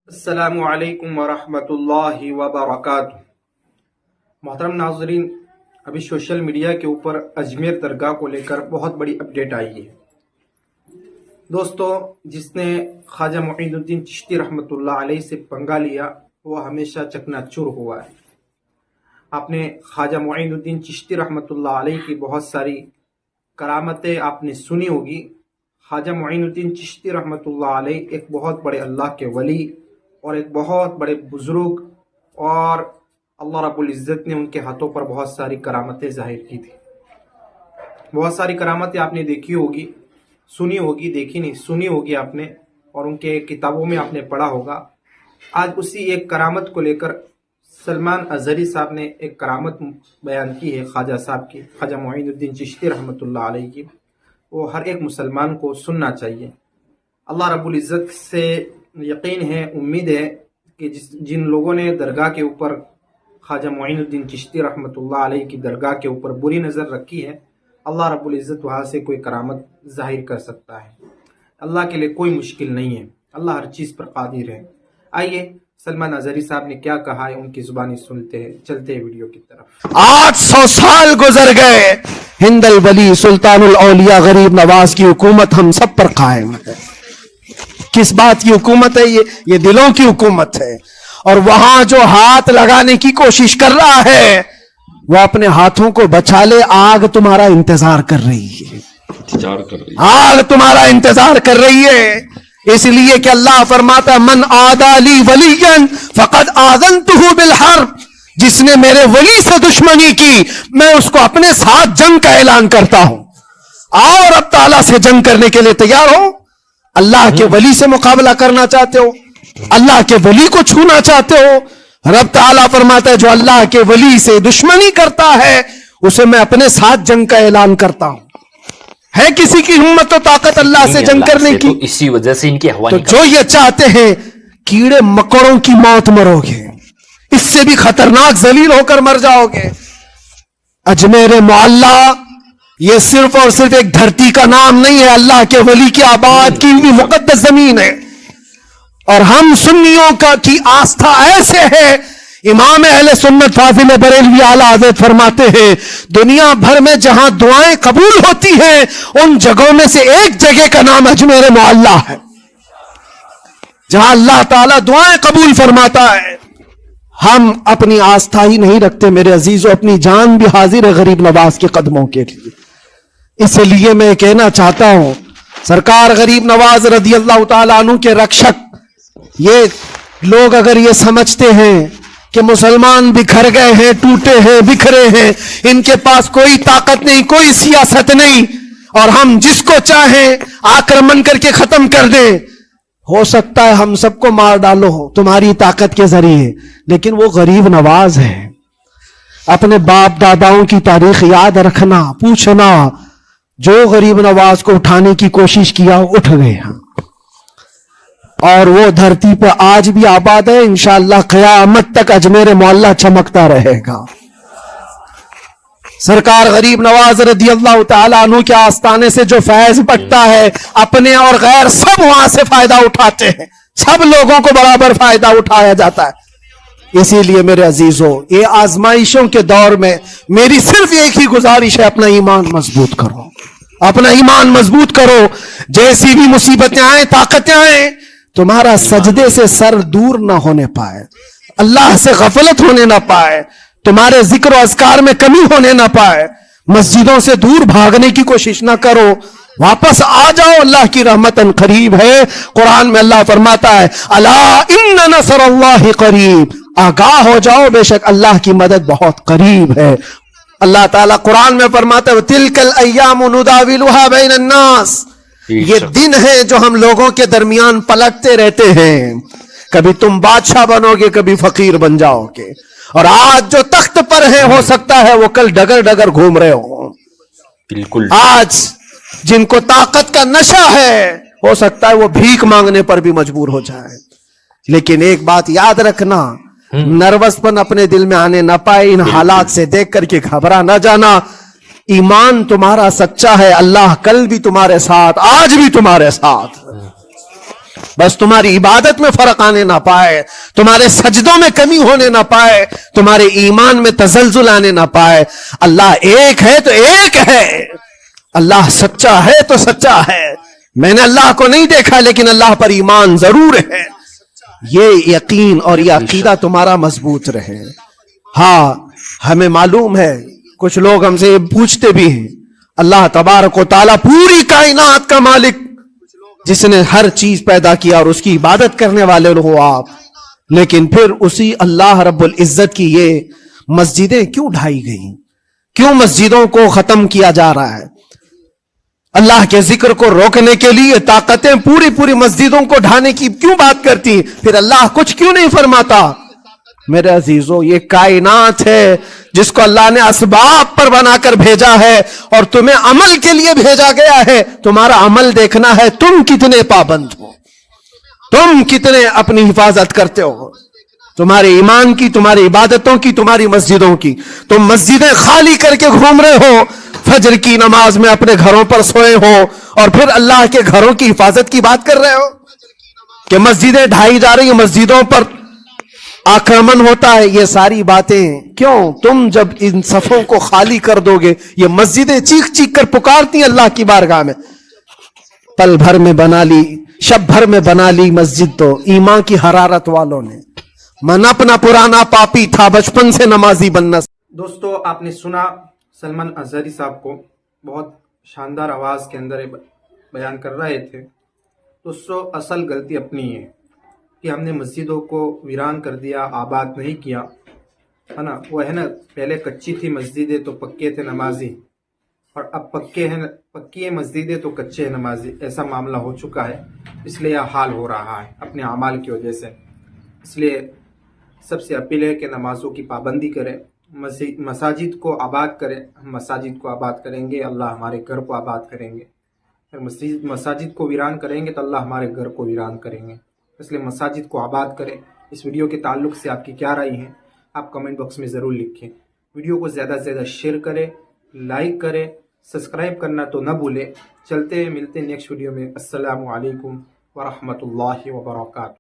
السلام علیکم ورحمۃ اللہ وبرکاتہ۔ محترم ناظرین، ابھی سوشل میڈیا کے اوپر اجمیر درگاہ کو لے کر بہت بڑی اپڈیٹ آئی ہے۔ دوستو، جس نے خواجہ معین الدین چشتی رحمۃ اللہ علیہ سے پنگا لیا وہ ہمیشہ چکنا چور ہوا ہے۔ آپ نے خواجہ معین الدین چشتی رحمۃ اللہ علیہ کی بہت ساری کرامتیں آپ نے سنی ہوگی۔ خواجہ معین الدین چشتی رحمۃ اللہ علیہ ایک بہت بڑے اللہ کے ولی اور ایک بہت بڑے بزرگ، اور اللہ رب العزت نے ان کے ہاتھوں پر بہت ساری کرامتیں ظاہر کی تھی۔ بہت ساری کرامتیں آپ نے دیکھی ہوگی، سنی ہوگی، دیکھی نہیں سنی ہوگی آپ نے، اور ان کے کتابوں میں آپ نے پڑھا ہوگا۔ آج اسی ایک کرامت کو لے کر سلمان اظہری صاحب نے ایک کرامت بیان کی ہے خواجہ صاحب کی، خواجہ معین الدین چشتی رحمۃ اللہ علیہ کی۔ وہ ہر ایک مسلمان کو سننا چاہیے۔ اللہ رب العزت سے یقین ہے، امید ہے کہ جن لوگوں نے درگاہ کے اوپر خواجہ معین الدین چشتی رحمۃ اللہ علیہ کی درگاہ کے اوپر بری نظر رکھی ہے، اللہ رب العزت وہاں سے کوئی کرامت ظاہر کر سکتا ہے۔ اللہ کے لیے کوئی مشکل نہیں ہے، اللہ ہر چیز پر قادر ہے۔ آئیے سلمان اظہری صاحب نے کیا کہا ہے ان کی زبانی سنتے ہیں، چلتے ہیں ویڈیو کی طرف۔ 800 سال گزر گئے، ہند الولی سلطان الاولیاء غریب نواز کی حکومت ہم سب پر قائم ہے۔ کس بات کی حکومت ہے یہ دلوں کی حکومت ہے۔ اور وہاں جو ہاتھ لگانے کی کوشش کر رہا ہے وہ اپنے ہاتھوں کو بچا لے، آگ تمہارا انتظار کر رہی ہے، آگ تمہارا انتظار کر رہی ہے۔ اس لیے کہ اللہ فرماتا ہے من عادی لی ولیا فقد آذنتہ بالحرب، جس نے میرے ولی سے دشمنی کی میں اس کو اپنے ساتھ جنگ کا اعلان کرتا ہوں۔ اور اب تعالیٰ سے جنگ کرنے کے لیے تیار ہو؟ اللہ کے ولی سے مقابلہ کرنا چاہتے ہو؟ اللہ کے ولی کو چھونا چاہتے ہو؟ رب تعالیٰ فرماتا ہے جو اللہ کے ولی سے دشمنی کرتا ہے اسے میں اپنے ساتھ جنگ کا اعلان کرتا ہوں۔ ہے کسی کی ہمت و طاقت اللہ سے جنگ کرنے کی؟ اسی وجہ سے ان کی تو جو یہ چاہتے ہیں کیڑے مکڑوں کی موت مرو گے، اس سے بھی خطرناک ذلیل ہو کر مر جاؤ گے۔ اجمیر معلیٰ یہ صرف اور صرف ایک دھرتی کا نام نہیں ہے، اللہ کے ولی کی آباد کی بھی مقدس زمین ہے۔ اور ہم سنیوں کی آستھا ایسے ہے، امام اہل سنت فاضل بریلوی اعلیٰ حضرت فرماتے ہیں دنیا بھر میں جہاں دعائیں قبول ہوتی ہیں ان جگہوں میں سے ایک جگہ کا نام اجمیر معلیٰ ہے، جہاں اللہ تعالیٰ دعائیں قبول فرماتا ہے۔ ہم اپنی آستھا ہی نہیں رکھتے میرے عزیزوں، اپنی جان بھی حاضر ہے غریب نواز کے قدموں کے لیے۔ اس لیے میں کہنا چاہتا ہوں سرکار غریب نواز رضی اللہ تعالیٰ عنہ کے رکشک، یہ لوگ اگر یہ سمجھتے ہیں کہ مسلمان بکھر گئے ہیں، ٹوٹے ہیں، بکھرے ہیں، ان کے پاس کوئی طاقت نہیں، کوئی سیاست نہیں، اور ہم جس کو چاہیں آکرمن کر کے ختم کر دیں، ہو سکتا ہے ہم سب کو مار ڈالو تمہاری طاقت کے ذریعے، لیکن وہ غریب نواز ہے۔ اپنے باپ داداؤں کی تاریخ یاد رکھنا، پوچھنا، جو غریب نواز کو اٹھانے کی کوشش کیا اٹھ گئے ہیں، اور وہ دھرتی پہ آج بھی آباد ہے۔ انشاءاللہ قیامت تک اجمیر معلیٰ چمکتا رہے گا۔ سرکار غریب نواز رضی اللہ تعالیٰ عنہ کے آستانے سے جو فیض بٹتا ہے اپنے اور غیر سب وہاں سے فائدہ اٹھاتے ہیں، سب لوگوں کو برابر فائدہ اٹھایا جاتا ہے۔ اسی لیے میرے عزیزوں یہ آزمائشوں کے دور میں میری صرف ایک ہی گزارش ہے، اپنا ایمان مضبوط کرو، اپنا ایمان مضبوط کرو۔ جیسی بھی مصیبتیں آئیں، طاقتیں آئیں، تمہارا سجدے سے سر دور نہ ہونے پائے، اللہ سے غفلت ہونے نہ پائے، تمہارے ذکر و اذکار میں کمی ہونے نہ پائے، مسجدوں سے دور بھاگنے کی کوشش نہ کرو، واپس آ جاؤ، اللہ کی رحمت قریب ہے۔ قرآن میں اللہ فرماتا ہے الا ان نصر اللہ قریب، آگاہ ہو جاؤ بے شک اللہ کی مدد بہت قریب ہے۔ اللہ تعالیٰ قرآن میں فرماتا ہے تلک الایام نداولها بین الناس، یہ دن ہے جو ہم لوگوں کے درمیان پلٹتے رہتے ہیں، کبھی تم بادشاہ بنو گے، کبھی فقیر بن جاؤ گے، اور آج جو تخت پر ہیں ہو سکتا ہے وہ کل ڈگر ڈگر گھوم رہے ہوں۔ بالکل، آج جن کو طاقت کا نشہ ہے ہو سکتا ہے وہ بھیک مانگنے پر بھی مجبور ہو جائے۔ لیکن ایک بات یاد رکھنا، نروس پن اپنے دل میں آنے نہ پائے، ان حالات سے دیکھ کر کے گھبرا نہ جانا۔ ایمان تمہارا سچا ہے، اللہ کل بھی تمہارے ساتھ، آج بھی تمہارے ساتھ۔ بس تمہاری عبادت میں فرق آنے نہ پائے, تمہارے سجدوں میں کمی ہونے نہ پائے, تمہارے ایمان میں تزلزل آنے نہ پائے. اللہ ایک ہے تو ایک ہے, اللہ سچا ہے تو سچا ہے. میں نے اللہ کو نہیں دیکھا لیکن اللہ پر ایمان ضرور ہے. یہ یقین اور یہ عقیدہ تمہارا مضبوط رہے. ہاں ہمیں معلوم ہے, کچھ لوگ ہم سے پوچھتے بھی ہیں, اللہ تبارک و تعالیٰ پوری کائنات کا مالک جس نے ہر چیز پیدا کیا اور اس کی عبادت کرنے والے ہو آپ, لیکن پھر اسی اللہ رب العزت کی یہ مسجدیں کیوں ڈھائی گئیں, کیوں مسجدوں کو ختم کیا جا رہا ہے؟ اللہ کے ذکر کو روکنے کے لیے طاقتیں پوری مسجدوں کو ڈھانے کی کیوں بات کرتی, پھر اللہ کچھ کیوں نہیں فرماتا؟ میرے عزیزو, یہ کائنات ہے جس کو اللہ نے اسباب پر بنا کر بھیجا ہے اور تمہیں عمل کے لیے بھیجا گیا ہے. تمہارا عمل دیکھنا ہے, تم کتنے پابند ہو, تم کتنے اپنی حفاظت کرتے ہو, تمہارے ایمان کی, تمہاری عبادتوں کی, تمہاری مسجدوں کی. تم مسجدیں خالی کر کے گھوم رہے ہو, فجر کی نماز میں اپنے گھروں پر سوئے ہو اور پھر اللہ کے گھروں کی حفاظت کی بات کر رہے ہو کہ مسجدیں ڈھائی جا رہی ہیں, مسجدوں پر آکرمن ہوتا ہے. یہ ساری باتیں کیوں؟ تم جب ان صفوں کو خالی کر دو گے, یہ مسجدیں چیخ چیخ کر پکارتی ہیں اللہ کی بارگاہ میں. پل بھر میں بنا لی, شب بھر میں بنا لی مسجد تو ایمان کی حرارت والوں نے. من اپنا پرانا پاپی تھا, بچپن سے نمازی بننا. دوستو, آپ نے سنا سلمان اظہری صاحب کو بہت شاندار آواز کے اندر بیان کر رہے تھے. دوستو, اصل غلطی اپنی ہے کہ ہم نے مسجدوں کو ویران کر دیا, آباد نہیں کیا, ہے نا. وہ ہے نا, پہلے کچی تھی مسجدیں تو پکے تھے نمازی, اور اب پکی ہے مسجدیں تو کچے ہیں نمازی. ایسا معاملہ ہو چکا ہے, اس لیے یہ حال ہو رہا ہے اپنے اعمال کی وجہ سے. اس لیے سب سے اپیل ہے کہ نمازوں کی پابندی کریں, مساجد کو آباد کریں. ہم مساجد کو آباد کریں گے, اللہ ہمارے گھر کو آباد کریں گے. اگر مساجد کو ویران کریں گے تو اللہ ہمارے گھر کو ویران کریں گے. اس لیے مساجد کو آباد کریں. اس ویڈیو کے تعلق سے آپ کی کیا رائے ہیں, آپ کمنٹ باکس میں ضرور لکھیں. ویڈیو کو زیادہ سے زیادہ شیئر کریں, لائک کریں, سبسکرائب کرنا تو نہ بھولیں. چلتے ہیں, ملتے ہیں نیکسٹ ویڈیو میں. السلام علیکم ورحمۃ اللہ وبرکاتہ.